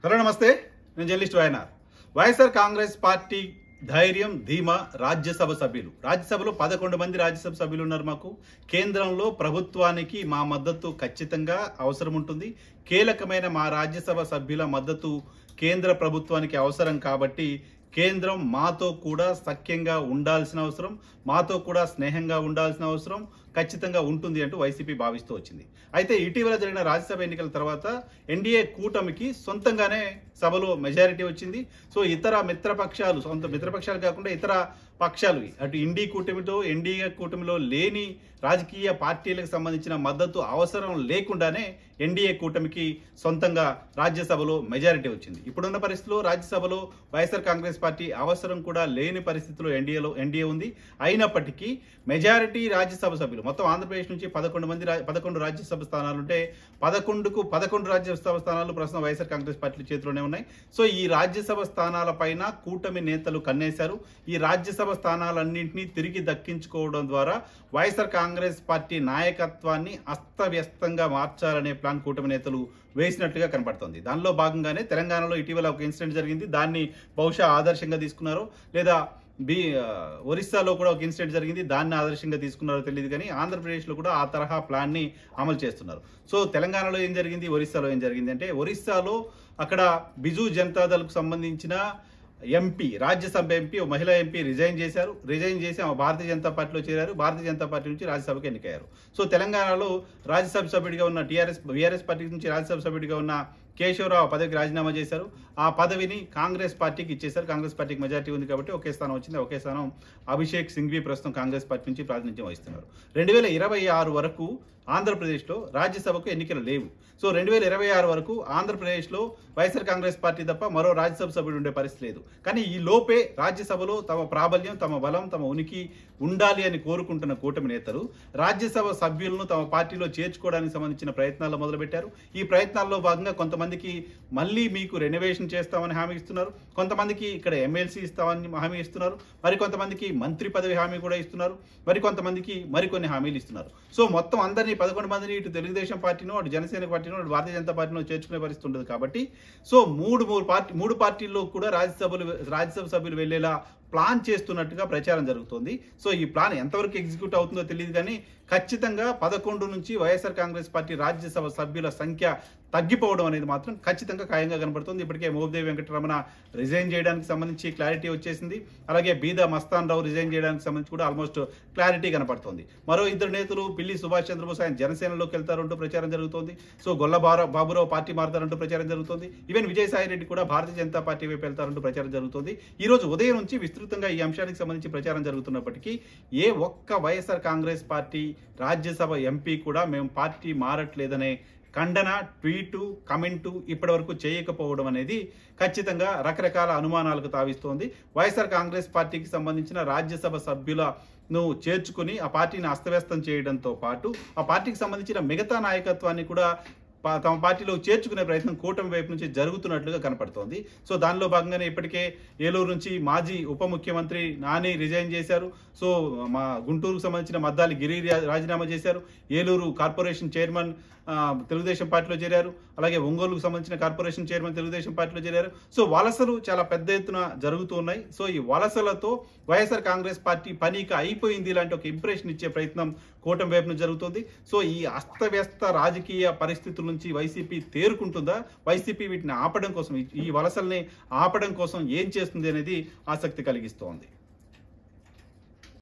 Hello నమస్తే, నేను journalist YNR. YSR Congress party ధైర్యం ధీమా రాజ్యసభ సభ్యులు. రాజ్యసభలో 11 మంది రాజ్యసభ సభ్యులు ఉన్నారు. మాకు కేంద్రంలో ప్రభుత్వానికి మా మద్దతు ఖచ్చితంగా అవసరం ఉంటుంది. కీలకమైన మా రాజ్యసభ సభ్యుల మద్దతు కేంద్ర ప్రభుత్వానికి అవసరం కాబట్టి కేంద్రం మాతో కూడా సఖ్యంగా ఉండాల్సిన అవసరం, మాతో కూడా స్నేహంగా ఉండాల్సిన అవసరం ఖచ్చితంగా ఉంటుంది అంటూ వైసీపీ భావిస్తూ వచ్చింది. అయితే ఇటీవల జరిగిన రాజ్యసభ ఎన్నికల తర్వాత ఎన్డీఏ కూటమికి సొంతంగానే సభలో మెజారిటీ వచ్చింది. సో ఇతర మిత్రపక్షాలు, సొంత మిత్రపక్షాలు కాకుండా ఇతర పక్షాలు, అటు ఎన్డీఏ కూటమిలో లేని రాజకీయ పార్టీలకు సంబంధించిన మద్దతు అవసరం లేకుండానే ఎన్డీఏ కూటమికి సొంతంగా రాజ్యసభలో మెజారిటీ వచ్చింది. ఇప్పుడున్న పరిస్థితిలో రాజ్యసభలో వైఎస్ఆర్ కాంగ్రెస్ పార్టీ అవసరం కూడా లేని పరిస్థితిలో ఎన్డీఏ ఉంది. అయినప్పటికీ మెజారిటీ రాజ్యసభ సభ్యులు, మొత్తం ఆంధ్రప్రదేశ్ నుంచి 11 రాజ్యసభ స్థానాలుంటే 11 రాజ్యసభ స్థానాలు ప్రస్తుతం వైఎస్ఆర్ కాంగ్రెస్ పార్టీ చేతిలోనే ఉన్నాయి. సో ఈ రాజ్యసభ స్థానాల పైన కూటమి నేతలు కన్నేశారు. ఈ రాజ్యసభ స్థానాలన్నింటినీ తిరిగి దక్కించుకోవడం ద్వారా వైఎస్ఆర్ కాంగ్రెస్ పార్టీ నాయకత్వాన్ని అస్తవ్యస్తంగా మార్చాలనే ప్లాన్ కూటమి నేతలు వేసినట్లుగా కనపడుతోంది. దానిలో భాగంగానే తెలంగాణలో ఇటీవల ఒక ఇన్సిడెంట్ జరిగింది. దాన్ని బహుశా ఆదర్శంగా తీసుకున్నారో లేదా ఒరిస్సాలో కూడా ఒక ఇన్సిడెంట్ జరిగింది, దాన్ని ఆదర్శంగా తీసుకున్నారో తెలియదు. కానీ ఆంధ్రప్రదేశ్లో కూడా ఆ తరహా ప్లాన్ని అమలు చేస్తున్నారు. సో తెలంగాణలో ఏం జరిగింది, ఒరిస్సాలో ఏం జరిగింది అంటే, ఒరిస్సాలో అక్కడ బిజు జనతాదళ్కు సంబంధించిన ఎంపీ, రాజ్యసభ ఎంపీ, మహిళా ఎంపీ రిజైన్ చేసి ఆమె భారతీయ జనతా పార్టీలో చేరారు. భారతీయ జనతా పార్టీ నుంచి రాజ్యసభకు ఎన్నికయ్యారు. సో తెలంగాణలో రాజ్యసభ సభ్యుడిగా ఉన్న బీఆర్ఎస్ పార్టీ నుంచి రాజ్యసభ సభ్యుడిగా ఉన్న కేశవరావు పదవికి రాజీనామా చేశారు. ఆ పదవిని కాంగ్రెస్ పార్టీకి ఇచ్చేశారు. కాంగ్రెస్ పార్టీకి మెజార్టీ ఉంది కాబట్టి ఒకే స్థానం వచ్చింది. ఒకే స్థానం అభిషేక్ సింఘ్వి ప్రస్తుతం కాంగ్రెస్ పార్టీ నుంచి ప్రాతినిధ్యం వహిస్తున్నారు. 2026 వరకు ఆంధ్రప్రదేశ్లో రాజ్యసభకు ఎన్నికలు లేవు. సో 2026 వరకు ఆంధ్రప్రదేశ్లో వైఎస్ఆర్ కాంగ్రెస్ పార్టీ తప్ప మరో రాజ్యసభ సభ్యుడు ఉండే పరిస్థితి లేదు. కానీ ఈ లోపే రాజ్యసభలో తమ ప్రాబల్యం, తమ బలం, తమ ఉనికి ఉండాలి అని కోరుకుంటున్న కూటమి నేతలు రాజ్యసభ సభ్యులను తమ పార్టీలో చేర్చుకోవడానికి సంబంధించిన ప్రయత్నాలు మొదలుపెట్టారు. ఈ ప్రయత్నాల్లో భాగంగా కొంతమందికి మళ్ళీ మీకు రెనోవేషన్ చేస్తామని హామీ ఇస్తున్నారు, కొంతమందికి ఇక్కడ ఎమ్మెల్సీ ఇస్తామని హామీ ఇస్తున్నారు, మరికొంతమందికి మంత్రి పదవి హామీ కూడా ఇస్తున్నారు, మరికొంతమందికి మరికొన్ని హామీలు ఇస్తున్నారు. సో మొత్తం అందరినీ 11 మందిని ఇటు తెలుగుదేశం పార్టీనో, అటు జనసేన పార్టీనో, అటు భారతీయ జనతా పార్టీనో చేర్చుకునే పరిస్థితి ఉండదు. కాబట్టి సో మూడు పార్టీల్లో కూడా రాజ్యసభ సభ్యులు వెళ్లేలా ప్లాన్ చేస్తున్నట్టుగా ప్రచారం జరుగుతోంది. సో ఈ ప్లాన్ ఎంతవరకు ఎగ్జిక్యూట్ అవుతుందో తెలియదు. కానీ ఖచ్చితంగా 11 నుంచి వైఎస్ఆర్ కాంగ్రెస్ పార్టీ రాజ్యసభ సభ్యుల సంఖ్య తగ్గిపోవడం అనేది మాత్రం ఖచ్చితంగా ఖాయంగా కనబడుతుంది. ఇప్పటికే మోపిదేవి వెంకటరమణ రిజైన్ చేయడానికి సంబంధించి క్లారిటీ వచ్చేసింది. అలాగే బీదా మస్తాన్ రావు రిజైన్ చేయడానికి సంబంధించి కూడా ఆల్మోస్ట్ క్లారిటీ కనపడుతోంది. మరో ఇద్దరు నేతలు పిల్లి సుభాష్ చంద్రబోస్ ఆయన జనసేనలోకి వెళ్తారంటూ ప్రచారం జరుగుతోంది. సో గొల్ల బాబురావు పార్టీ మారుతారంటూ ప్రచారం జరుగుతోంది. ఈవెన్ విజయసాయి రెడ్డి కూడా భారతీయ జనతా పార్టీ వైపు వెళ్తారంటూ ప్రచారం జరుగుతోంది. ఈ రోజు ఉదయం నుంచి విస్తృతంగా ఈ అంశానికి సంబంధించి ప్రచారం జరుగుతున్నప్పటికీ ఏ ఒక్క వైఎస్ఆర్ కాంగ్రెస్ పార్టీ రాజ్యసభ ఎంపీ కూడా మేము పార్టీ మారట్లేదనే ఖండన, ట్వీటు, కమెంటు ఇప్పటి వరకు చేయకపోవడం అనేది ఖచ్చితంగా రకరకాల అనుమానాలకు తావిస్తోంది. వైఎస్ఆర్ కాంగ్రెస్ పార్టీకి సంబంధించిన రాజ్యసభ సభ్యులను చేర్చుకుని ఆ పార్టీని అస్తవ్యస్తం చేయడంతో పాటు ఆ పార్టీకి సంబంధించిన మిగతా నాయకత్వాన్ని కూడా తమ పార్టీలో చేర్చుకునే ప్రయత్నం కూటమి వైపు నుంచి జరుగుతున్నట్లుగా కనపడుతోంది. సో దానిలో భాగంగానే ఇప్పటికే ఏలూరు నుంచి మాజీ ఉప ముఖ్యమంత్రి నాని రిజైన్ చేశారు. సో మా గుంటూరుకు సంబంధించిన మద్దాలి గిరి రాజీనామా చేశారు. ఏలూరు కార్పొరేషన్ చైర్మన్ తెలుగుదేశం పార్టీలో చేరారు. అలాగే ఒంగోలుకు సంబంధించిన కార్పొరేషన్ చైర్మన్ తెలుగుదేశం పార్టీలో చేరారు. సో వలసలు చాలా పెద్ద ఎత్తున జరుగుతూ ఉన్నాయి. సో ఈ వలసలతో వైఎస్ఆర్ కాంగ్రెస్ పార్టీ పనికి అయిపోయింది ఇలాంటి ఒక ఇంప్రెషన్ ఇచ్చే ప్రయత్నం కూటమి వైపు నుంచి జరుగుతుంది. సో ఈ అస్తవ్యస్త రాజకీయ పరిస్థితుల నుంచి వైసీపీ తేరుకుంటుందా, వైసీపీ వీటిని ఆపడం కోసం, ఈ వలసల్ని ఆపడం కోసం ఏం చేస్తుంది అనేది ఆసక్తి కలిగిస్తోంది.